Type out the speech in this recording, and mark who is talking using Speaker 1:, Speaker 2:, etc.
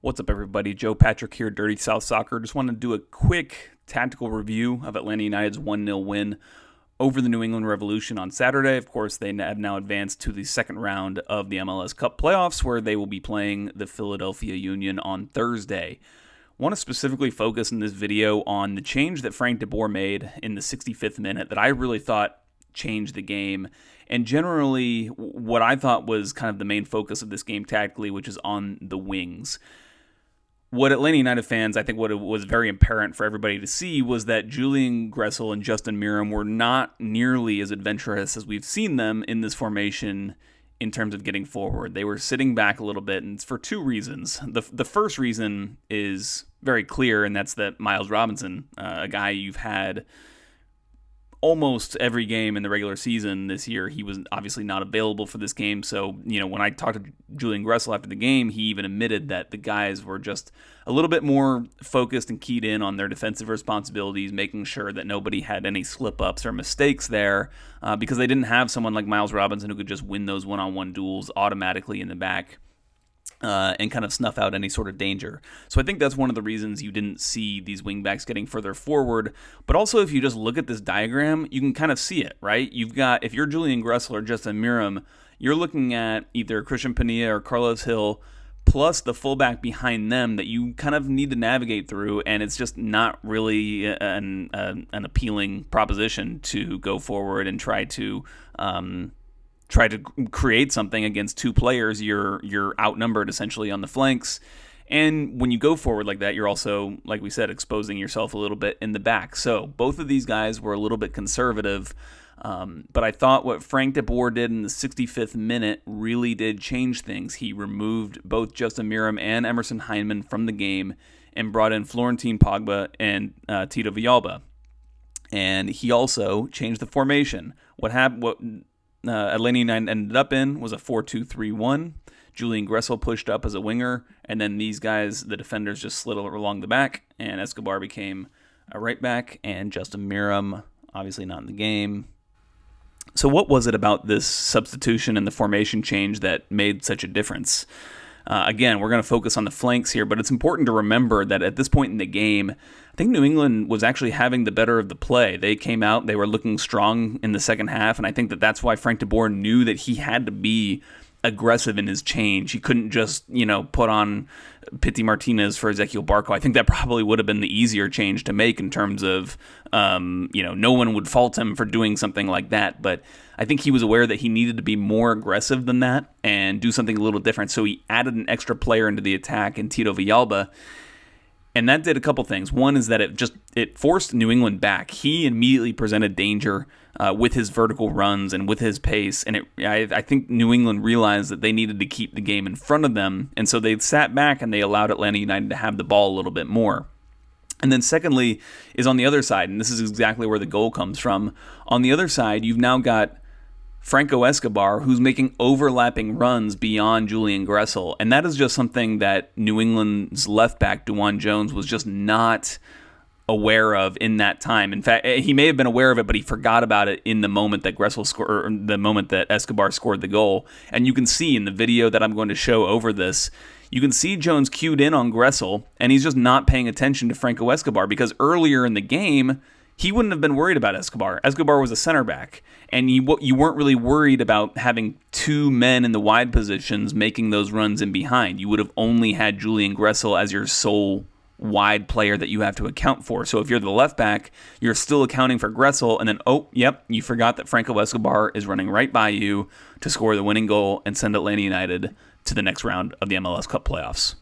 Speaker 1: What's up, everybody? Joe Patrick here, Dirty South Soccer. Just wanted to do a quick tactical review of Atlanta United's 1-0 win over the New England Revolution on Saturday. Of course, they have now advanced to the second round of the MLS Cup Playoffs, where they will be playing the Philadelphia Union on Thursday. I want to specifically focus in this video on the change that Frank de Boer made in the 65th minute that I really thought changed the game, and generally what I thought was kind of the main focus of this game tactically, which is on the wings. What Atlanta United fans, I think what it was very apparent for everybody to see was that Julian Gressel and Justin Meram were not nearly as adventurous as we've seen them in this formation in terms of getting forward. They were sitting back a little bit, and it's for two reasons. The first reason is very clear, and that's that Miles Robinson, a guy you've had almost every game in the regular season this year, he was obviously not available for this game. So, when I talked to Julian Gressel after the game, he even admitted that the guys were just a little bit more focused and keyed in on their defensive responsibilities, making sure that nobody had any slip-ups or mistakes there, because they didn't have someone like Miles Robinson who could just win those one-on-one duels automatically in the back. And kind of snuff out any sort of danger. So I think that's one of the reasons you didn't see these wingbacks getting further forward. But also, if you just look at this diagram, you can kind of see it, right? You've got, if you're Julian Gressel or Justin Meram, you're looking at either Christian Pinilla or Carlos Hill, plus the fullback behind them that you kind of need to navigate through, and it's just not really an appealing proposition to go forward and try to create something against two players. You're outnumbered essentially on the flanks. And when you go forward like that, you're also, like we said, exposing yourself a little bit in the back. So both of these guys were a little bit conservative. But I thought what Frank de Boer did in the 65th minute really did change things. He removed both Justin Meram and Emerson Hyndman from the game and brought in Florentin Pogba and Tito Villalba. And he also changed the formation. What Atlanta United ended up in was a 4-2-3-1. Julian Gressel pushed up as a winger, and then these guys, the defenders, just slid along the back, and Escobar became a right back, and Justin Meram, obviously not in the game. So what was it about this substitution and the formation change that made such a difference? Again, we're going to focus on the flanks here, but it's important to remember that at this point in the game, I think New England was actually having the better of the play. They came out, they were looking strong in the second half, and I think that that's why Frank de Boer knew that he had to be aggressive in his change. He couldn't just, put on Pity Martinez for Ezequiel Barco. I think that probably would have been the easier change to make in terms of, no one would fault him for doing something like that. But I think he was aware that he needed to be more aggressive than that and do something a little different. So he added an extra player into the attack in Tito Villalba. And that did a couple things. One is that it forced New England back. He immediately presented danger with his vertical runs and with his pace. And I think New England realized that they needed to keep the game in front of them. And so they sat back and they allowed Atlanta United to have the ball a little bit more. And then secondly is on the other side, and this is exactly where the goal comes from. On the other side, you've now got Franco Escobar, who's making overlapping runs beyond Julian Gressel. And that is just something that New England's left back, DeJuan Jones, was just not aware of in that time. In fact, he may have been aware of it, but he forgot about it in the moment that Gressel scored, or the moment that Escobar scored the goal. And you can see in the video that I'm going to show over this, you can see Jones cued in on Gressel, and he's just not paying attention to Franco Escobar, because earlier in the game, he wouldn't have been worried about Escobar. Escobar was a center back, and you weren't really worried about having two men in the wide positions making those runs in behind. You would have only had Julian Gressel as your sole wide player that you have to account for. So if you're the left back, you're still accounting for Gressel, and then, you forgot that Franco Escobar is running right by you to score the winning goal and send Atlanta United to the next round of the MLS Cup Playoffs.